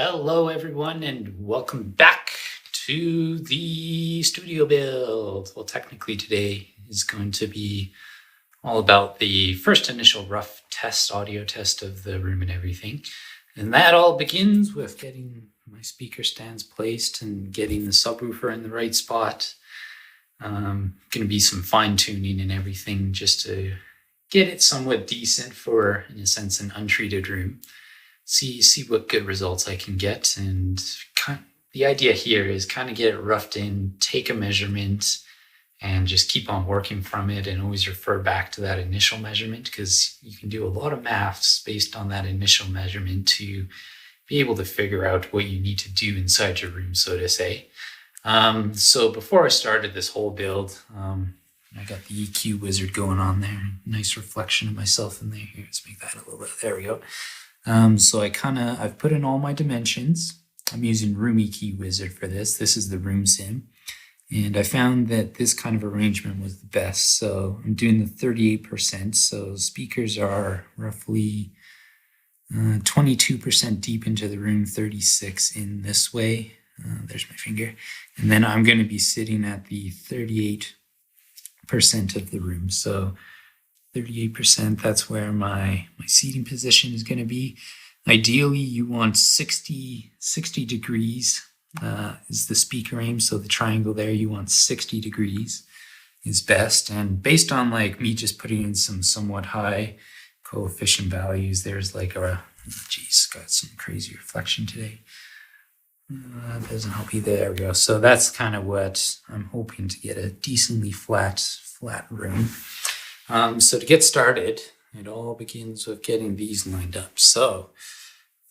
Hello, everyone, and welcome back to the studio build. Well, technically, today is going to be all about the first initial rough test, audio test of the room and everything. And that all begins with getting my speaker stands placed and getting the subwoofer in the right spot. Going to be some fine tuning and everything just to get it somewhat decent for, in a sense, an untreated room. See what good results I can get. And the idea here is kind of get it roughed in, take a measurement, and just keep on working from it and always refer back to that initial measurement, because you can do a lot of maths based on that initial measurement to be able to figure out what you need to do inside your room, so to say. So before I started this whole build, I got the EQ wizard going on there. Nice reflection of myself in there. Here, let's make that a little bit. There we go. So I've put in all my dimensions. I'm using Room EQ Wizard for this. This is the room sim. And I found that this kind of arrangement was the best. So I'm doing the 38%. So speakers are roughly 22% deep into the room, 36 in this way. There's my finger. And then I'm going to be sitting at the 38% of the room. So 38%, that's where my seating position is going to be. Ideally, you want 60 degrees is the speaker aim. So the triangle there, you want 60 degrees is best. And based on like me just putting in some somewhat high coefficient values, there's like got some crazy reflection today. That doesn't help you. There we go. So that's kind of what I'm hoping to get, a decently flat room. So to get started, it all begins with getting these lined up. So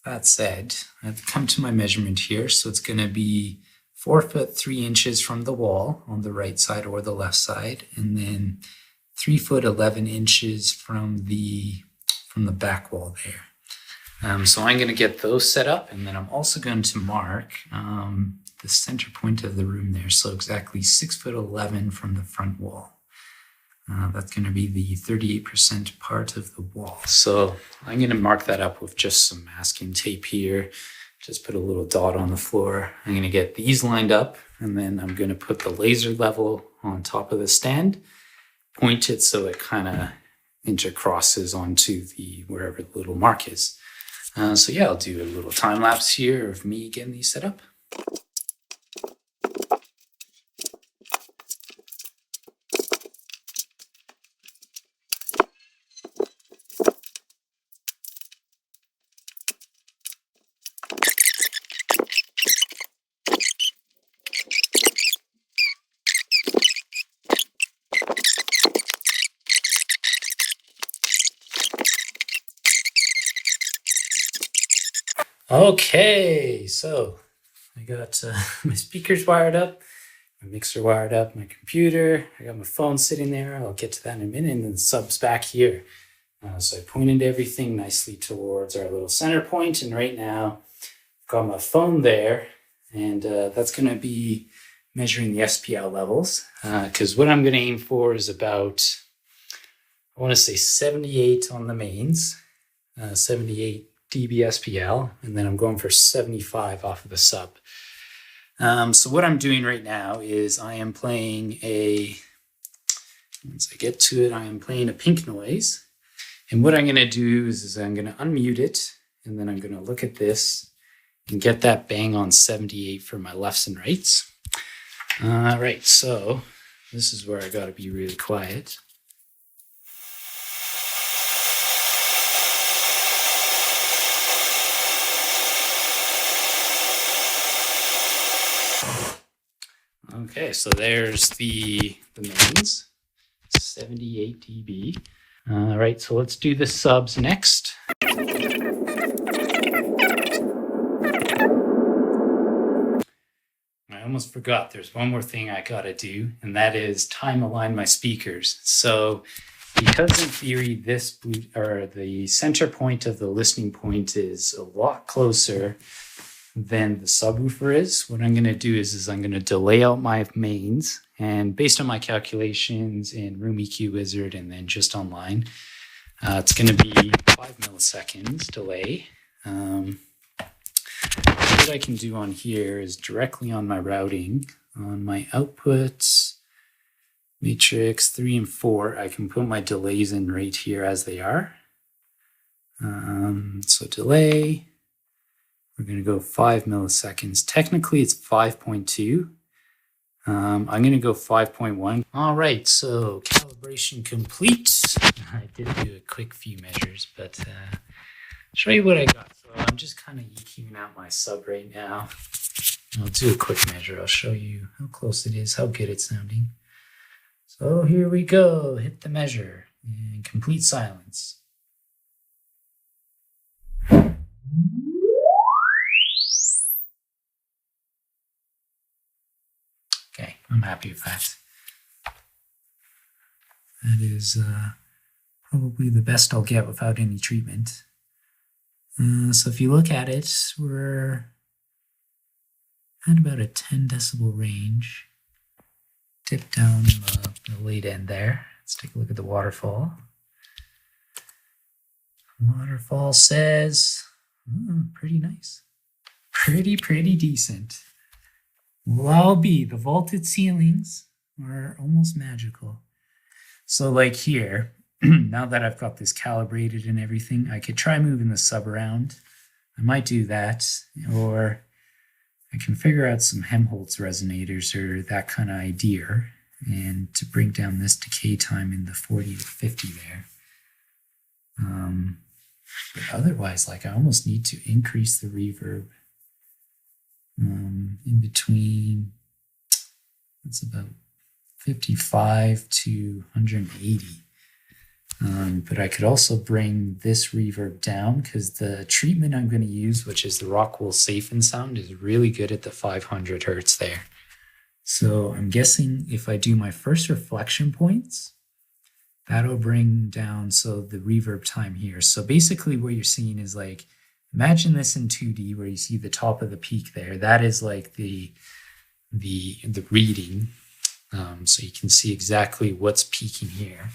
that said, I've come to my measurement here. So it's going to be 4 foot 3 inches from the wall on the right side or the left side, and then 3 foot 11 inches from the back wall there. So I'm going to get those set up, and then I'm also going to mark the center point of the room there. So exactly 6 foot 11 from the front wall. That's going to be the 38% part of the wall. So I'm going to mark that up with just some masking tape here. Just put a little dot on the floor. I'm going to get these lined up, and then I'm going to put the laser level on top of the stand, point it so it kind of intercrosses onto wherever the little mark is. So yeah, I'll do a little time lapse here of me getting these set up. Okay, so I got my speakers wired up, my mixer wired up, my computer. I got my phone sitting there. I'll get to that in a minute, and then the sub's back here. So I pointed everything nicely towards our little center point, and right now I've got my phone there, and that's going to be measuring the SPL levels, because what I'm going to aim for is about, I want to say 78 on the mains, 78 dB SPL, and then I'm going for 75 off of the sub. So what I'm doing right now is I am playing once I get to it, I am playing a pink noise. And what I'm going to do is I'm going to unmute it, and then I'm going to look at this and get that bang on 78 for my lefts and rights. All right, so this is where I got to be really quiet. Okay, so there's the mains, 78 dB. All right, so let's do the subs next. I almost forgot, there's one more thing I gotta do, and that is time align my speakers. So because in theory the center point of the listening point is a lot closer than the subwoofer is, what I'm going to do is I'm going to delay out my mains, and based on my calculations in Room EQ Wizard and then just online, it's going to be 5 milliseconds delay. what I can do on here is directly on my routing, on my outputs, matrix 3 and 4, I can put my delays in right here as they are. So delay, we're going to go 5 milliseconds. Technically, it's 5.2. I'm going to go 5.1. All right, so calibration complete. I did do a quick few measures, but show you what I got. So I'm just kind of EQing out my sub right now. I'll do a quick measure. I'll show you how close it is, how good it's sounding. So here we go. Hit the measure and complete silence. Okay, I'm happy with that. That is probably the best I'll get without any treatment. So if you look at it, we're at about a 10 decibel range. Dip down the late end there. Let's take a look at the waterfall. Waterfall says, pretty nice. Pretty decent. Well, the vaulted ceilings are almost magical. So like here, now that I've got this calibrated and everything, I could try moving the sub around. I might do that, or I can figure out some Helmholtz resonators or that kind of idea, and to bring down this decay time in the 40 to 50 there. But otherwise, like I almost need to increase the reverb in between, that's about 55 to 180. But I could also bring this reverb down because the treatment I'm going to use, which is the Rockwell Safe and Sound, is really good at the 500 hertz there. So I'm guessing if I do my first reflection points, that'll bring down the reverb time here. So basically what you're seeing is like, imagine this in 2D where you see the top of the peak there. That is like the reading. So you can see exactly what's peaking here.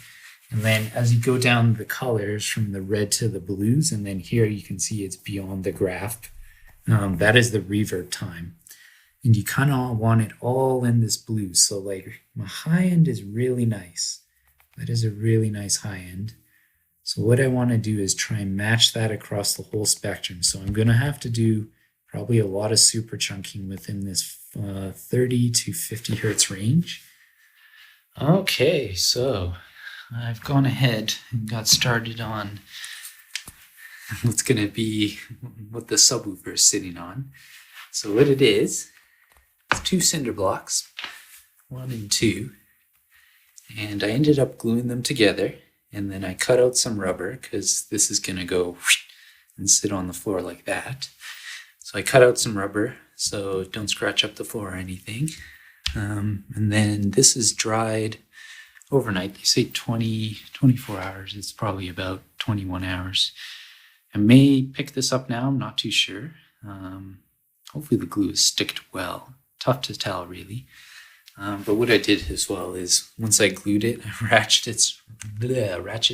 And then as you go down the colors from the red to the blues, and then here you can see it's beyond the graph. That is the reverb time. And you kind of want it all in this blue. So like my high end is really nice. That is a really nice high end. So what I want to do is try and match that across the whole spectrum. So I'm going to have to do probably a lot of super chunking within this 30 to 50 hertz range. Okay, so I've gone ahead and got started on what's going to be what the subwoofer is sitting on. So what it is, it's 2 cinder blocks, 1 and 2. And I ended up gluing them together, and then I cut out some rubber because this is going to go and sit on the floor like that. So I cut out some rubber so don't scratch up the floor or anything. And then this is dried overnight. They say 24 hours. It's probably about 21 hours. I may pick this up now. I'm not too sure. Hopefully the glue is sticked well. Tough to tell, really. But what I did as well is once I glued it, I ratchet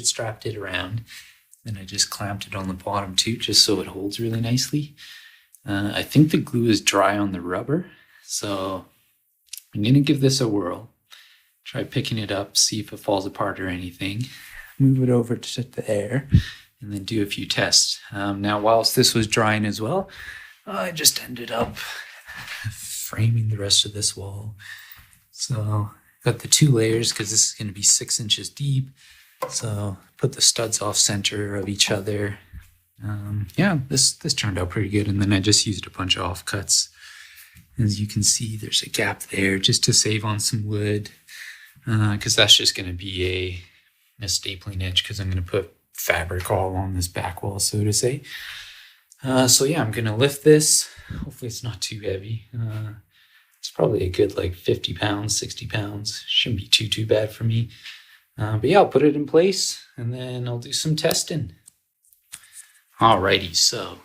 strapped it around. Then I just clamped it on the bottom too, just so it holds really nicely. I think the glue is dry on the rubber. So I'm going to give this a whirl. Try picking it up, see if it falls apart or anything. Move it over to the air and then do a few tests. Now, whilst this was drying as well, I just ended up framing the rest of this wall. So got the 2 layers because this is going to be 6 inches deep. So put the studs off center of each other. Yeah, this turned out pretty good. And then I just used a bunch of offcuts. As you can see, there's a gap there just to save on some wood. Because that's just going to be a stapling edge because I'm going to put fabric all on this back wall, so to say. So yeah, I'm going to lift this. Hopefully it's not too heavy. It's probably a good like 50 pounds, 60 pounds. Shouldn't be too bad for me. But yeah, I'll put it in place and then I'll do some testing. Alrighty, so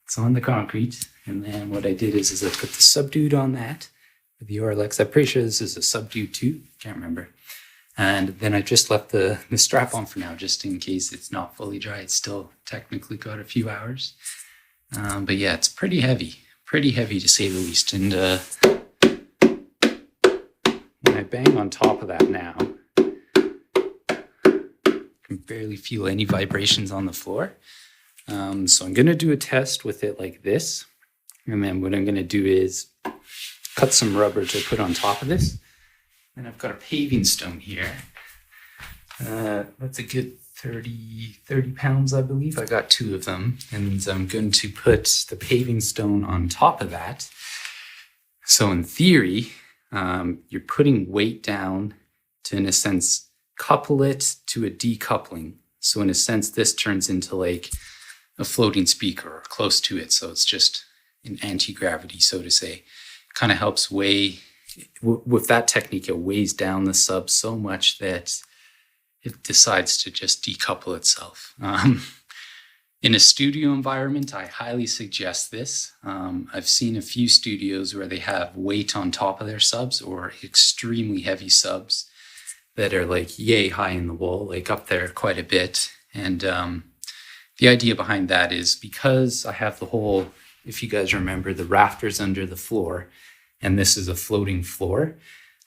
it's on the concrete. And then what I did is I put the subdued on that with the Orlex. I'm pretty sure this is a subdued too. Can't remember. And then I just left the strap on for now, just in case it's not fully dry. It's still technically got a few hours. But yeah, it's pretty heavy to say the least. And when I bang on top of that now, I can barely feel any vibrations on the floor. So I'm going to do a test with it like this. And then what I'm going to do is cut some rubber to put on top of this. And I've got a paving stone here. That's a good 30 pounds, I believe. I got 2 of them. And I'm going to put the paving stone on top of that. So in theory, you're putting weight down to, in a sense, couple it to a decoupling. So in a sense, this turns into like a floating speaker or close to it. So it's just an anti-gravity, so to say. Kind of helps weigh, with that technique, it weighs down the sub so much that it decides to just decouple itself. In a studio environment, I highly suggest this. I've seen a few studios where they have weight on top of their subs or extremely heavy subs that are like yay high in the wall, like up there quite a bit. And the idea behind that is because I have the whole, if you guys remember, the rafters under the floor, and this is a floating floor,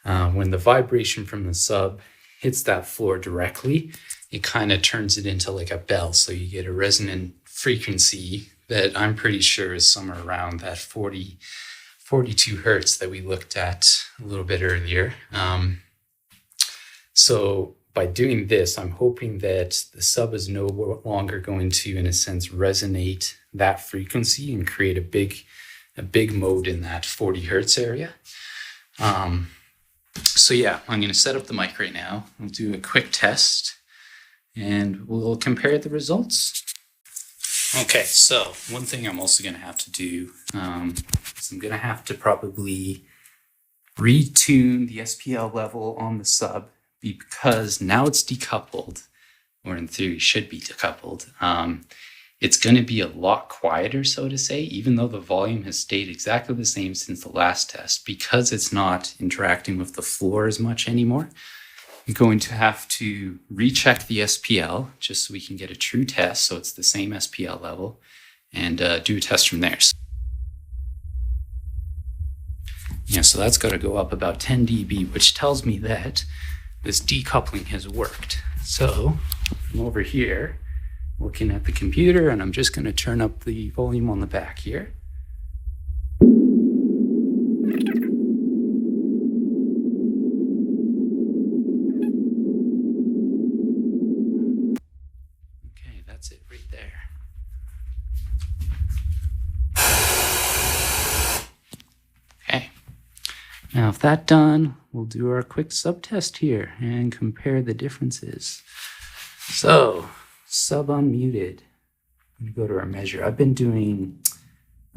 when the vibration from the sub hits that floor directly, it kind of turns it into like a bell. So you get a resonant frequency that I'm pretty sure is somewhere around that 42 hertz that we looked at a little bit earlier. So by doing this, I'm hoping that the sub is no longer going to, in a sense, resonate that frequency and create a big mode in that 40 hertz area. So yeah, I'm going to set up the mic right now. We'll do a quick test and we'll compare the results. Okay, so one thing I'm also going to have to do is I'm going to have to probably retune the SPL level on the sub, because now it's decoupled, or in theory should be decoupled. It's going to be a lot quieter, so to say, even though the volume has stayed exactly the same since the last test, because it's not interacting with the floor as much anymore. I'm going to have to recheck the SPL just so we can get a true test, so it's the same SPL level, and do a test from there. Yeah, so that's got to go up about 10 dB, which tells me that this decoupling has worked. So I'm over here looking at the computer, and I'm just going to turn up the volume on the back here. Okay, that's it right there. Okay, now with that done, we'll do our quick sub test here and compare the differences. So, sub unmuted. I'm going to go to our measure. I've been doing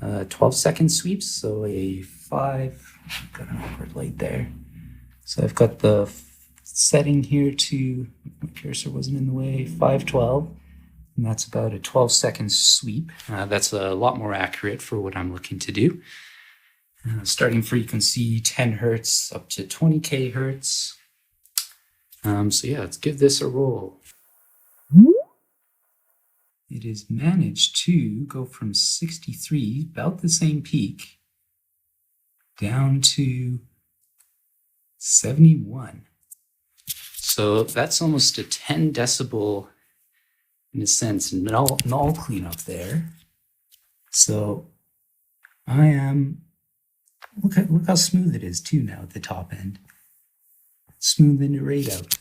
12-second sweeps, so a 5, got an awkward light there. So I've got the setting here to, my cursor wasn't in the way, 512, and that's about a 12-second sweep. That's a lot more accurate for what I'm looking to do. Starting frequency 10 hertz up to 20k hertz. So yeah, let's give this a roll. It has managed to go from 63, about the same peak, down to 71. So that's almost a 10 decibel, in a sense, null cleanup there. So I am, look how smooth it is too now at the top end. Smoothing it right out.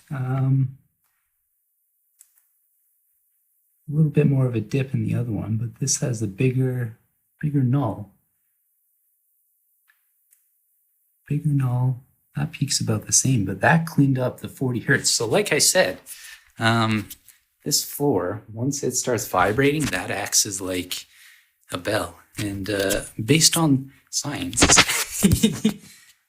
A little bit more of a dip in the other one, but this has a bigger null. Bigger null. That peak's about the same, but that cleaned up the 40 hertz. So like I said, this floor, once it starts vibrating, that acts as like a bell. And based on science,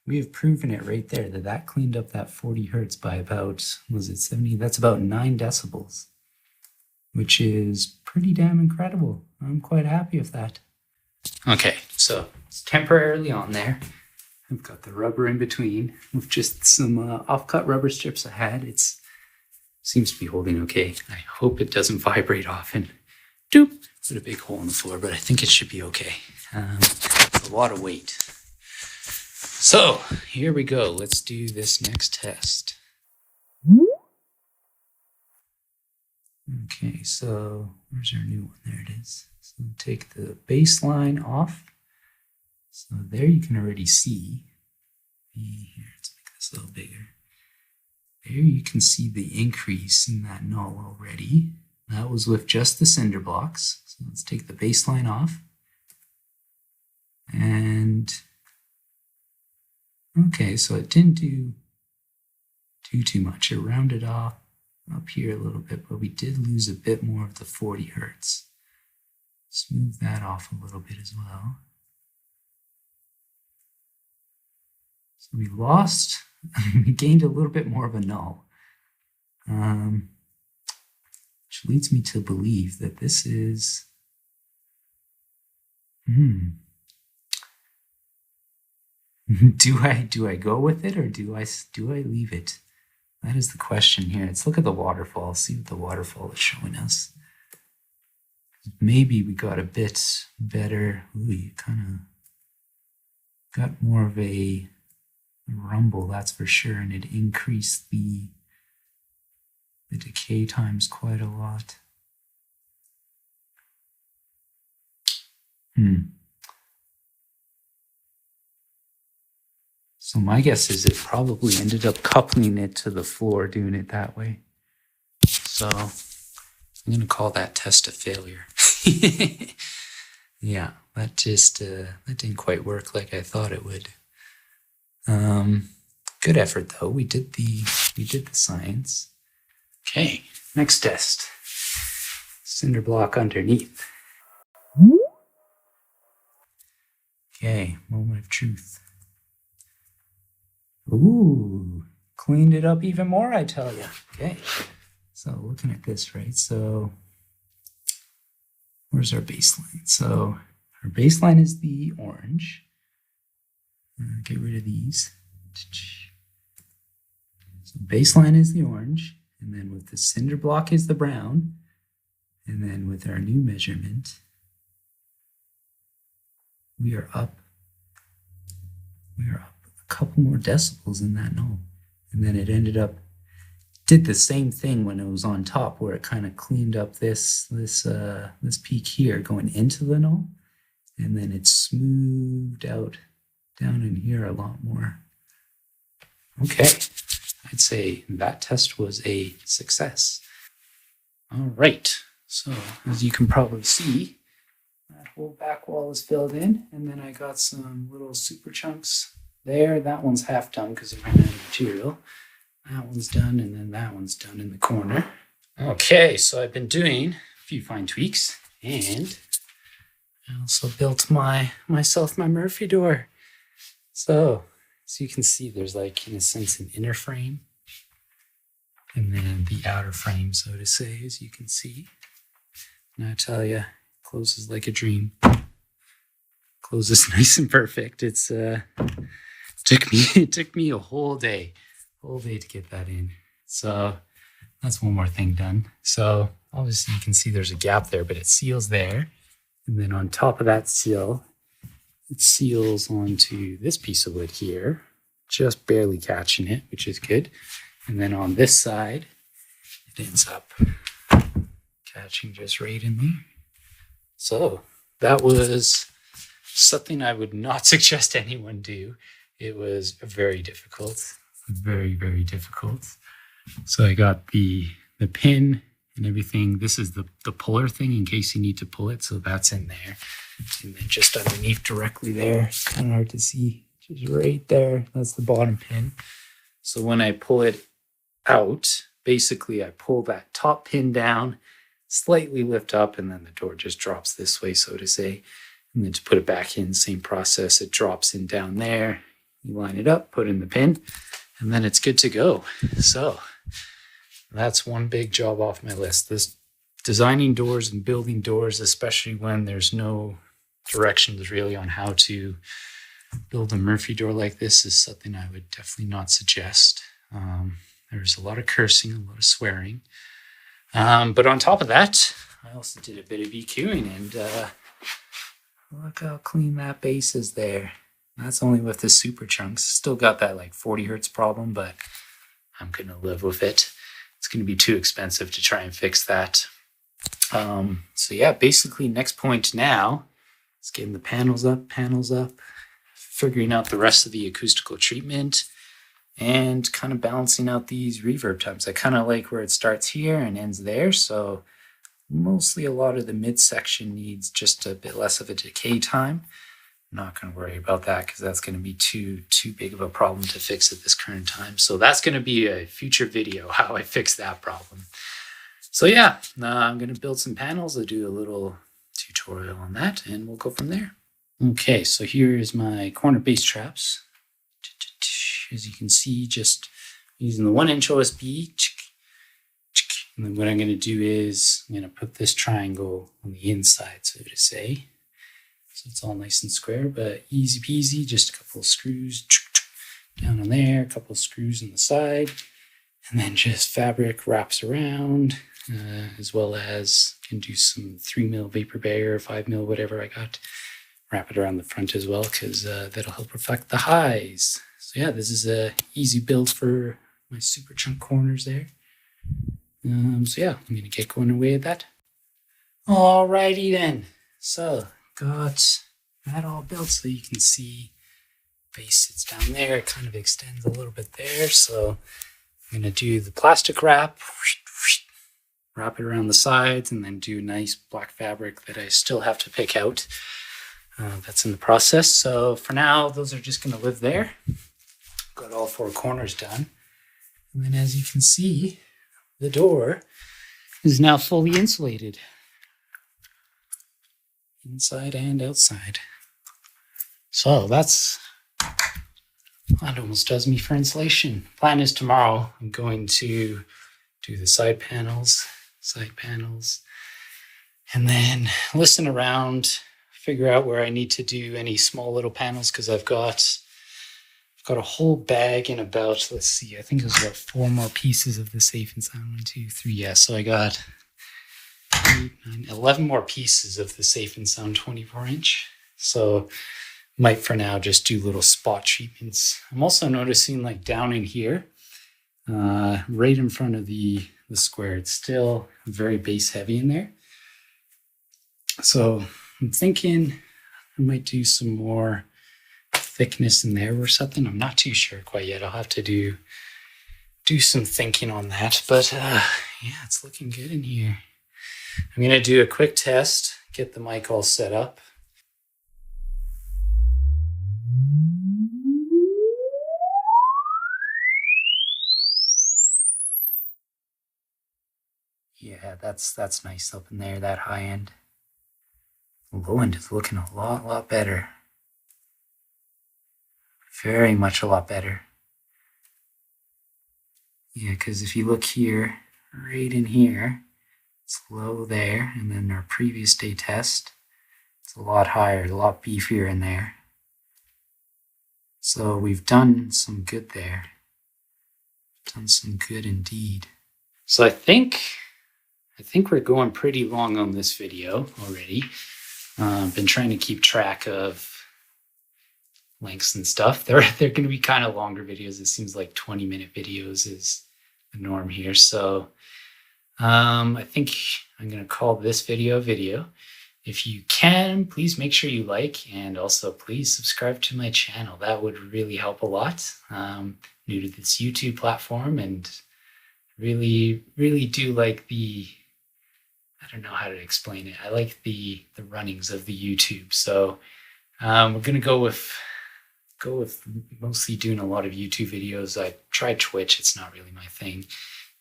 we have proven it right there that cleaned up that 40 hertz by about, was it 70? That's about 9 decibels, which is pretty damn incredible. I'm quite happy with that. Okay, so it's temporarily on there. I've got the rubber in between with just some off-cut rubber strips I had. It seems to be holding okay. I hope it doesn't vibrate off and doop, Put a big hole in the floor, but I think it should be okay. It's a lot of weight. So here we go. Let's do this next test. Okay, so where's our new one? There it is. So take the baseline off. So there you can already see. Here, let's make this a little bigger. There you can see the increase in that null already. That was with just the cinder blocks. So let's take the baseline off. And okay, so it didn't do too much. It rounded off up here a little bit, but we did lose a bit more of the 40 hertz. Smooth that off a little bit as well. So we lost, we gained a little bit more of a null, which leads me to believe that this is, do I go with it or do I leave it? That is the question here. Let's look at the waterfall, see what the waterfall is showing us. Maybe we got a bit better. Ooh, you kind of got more of a rumble, that's for sure, and it increased the decay times quite a lot. So my guess is it probably ended up coupling it to the floor, doing it that way. So I'm going to call that test a failure. Yeah, that didn't quite work like I thought it would. Good effort though. We did the science. Okay, next test. Cinder block underneath. Okay, moment of truth. Ooh, cleaned it up even more, I tell you. Okay, so looking at this, right? So where's our baseline? So our baseline is the orange. Get rid of these. So baseline is the orange, and then with the cinder block is the brown, and then with our new measurement, we are up a couple more decibels in that null. And then it did the same thing when it was on top, where it kind of cleaned up this peak here going into the null, and then it smoothed out down in here a lot more. Okay, I'd say that test was a success. All right, so as you can probably see, that whole back wall is filled in, and then I got some little super chunks there. That one's half done because it ran out of material. That one's done, and then that one's done in the corner. Okay, so I've been doing a few fine tweaks, and I also built myself my Murphy door. So as you can see, there's like, in a sense, an inner frame, and then the outer frame, so to say, as you can see. And I tell you, closes like a dream. Closes nice and perfect. It took me a whole day to get that in. So that's one more thing done. So obviously you can see there's a gap there, but it seals there. And then on top of that seal, it seals onto this piece of wood here, just barely catching it, which is good. And then on this side, it ends up catching just right in there. So that was something I would not suggest anyone do. It was very difficult, very, very difficult. So I got the pin and everything. This is the puller thing in case you need to pull it. So that's in there. And then just underneath directly there, it's kind of hard to see, just right there, that's the bottom pin. So when I pull it out, basically I pull that top pin down, slightly lift up, and then the door just drops this way, so to say. And then to put it back in, same process, it drops in down there. You line it up, put in the pin, and then it's good to go. So that's one big job off my list. This designing doors and building doors, especially when there's no directions really on how to build a Murphy door like this, is something I would definitely not suggest. There's a lot of cursing, a lot of swearing. But on top of that, I also did a bit of EQing, and look how clean that bass is there. That's only with the super chunks. Still got that like 40 hertz problem, but I'm gonna live with it. It's gonna be too expensive to try and fix that. So yeah, basically next point now is getting the panels up, figuring out the rest of the acoustical treatment, and kind of balancing out these reverb times. I kind of like where it starts here and ends there, so mostly a lot of the midsection needs just a bit less of a decay time. I'm not going to worry about that because that's going to be too big of a problem to fix at this current time. So that's going to be a future video, how I fix that problem. So yeah, I'm going to build some panels. I'll do a little tutorial on that and we'll go from there. Okay, so here is my corner bass traps. As you can see, just using the 1-inch OSB. And then what I'm going to do is I'm going to put this triangle on the inside, so to say. So it's all nice and square, but easy peasy. Just a couple of screws down on there, a couple of screws on the side, and then just fabric wraps around, as well as can do some 3mm vapor barrier, 5mm, whatever I got. Wrap it around the front as well, because that'll help reflect the highs. So yeah, this is a easy build for my super chunk corners there. So yeah, I'm gonna get going away at that. Alrighty then. So got that all built, so you can see base sits down there. It kind of extends a little bit there. So I'm gonna do the plastic wrap it around the sides, and then do nice black fabric that I still have to pick out. That's in the process. So for now, those are just gonna live there. Got all 4 corners done. And then as you can see, the door is now fully insulated, inside and outside. So that almost does me for insulation. Plan is tomorrow I'm going to do the side panels, and then listen around, figure out where I need to do any small little panels, because I've got a whole bag in about, let's see, I think it was about 4 more pieces of the Safe and Sound. 1, 2, 3, yeah. So I got 8, 9, 11 more pieces of the Safe and Sound 24-inch. So might for now just do little spot treatments. I'm also noticing like down in here, right in front of the square, it's still very bass heavy in there. So I'm thinking I might do some more thickness in there or something. I'm not too sure quite yet. I'll have to do some thinking on that. But yeah, it's looking good in here. I'm going to do a quick test, get the mic all set up. Yeah, that's nice up in there, that high end. Low end is looking a lot better. Very much a lot better. Yeah, because if you look here, right in here, it's low there, and then our previous day test, it's a lot higher, a lot beefier in there. So we've done some good there. Done some good indeed. So I think we're going pretty long on this video already. I've been trying to keep track of lengths and stuff. They're going to be kind of longer videos. It seems like 20-minute videos is the norm here. So I think I'm going to call this video a video. If you can, please make sure you like, and also please subscribe to my channel. That would really help a lot. New to this YouTube platform, and really do like I don't know how to explain it. I like the runnings of the YouTube. So we're going to go with mostly doing a lot of YouTube videos. I tried Twitch. It's not really my thing.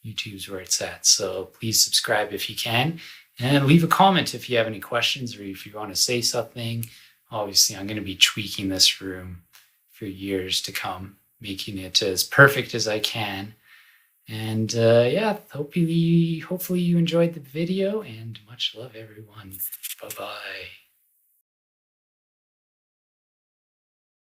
YouTube's where it's at. So please subscribe if you can, and leave a comment if you have any questions or if you want to say something. Obviously, I'm going to be tweaking this room for years to come, making it as perfect as I can. And yeah, hopefully you enjoyed the video, and much love, everyone. Bye-bye.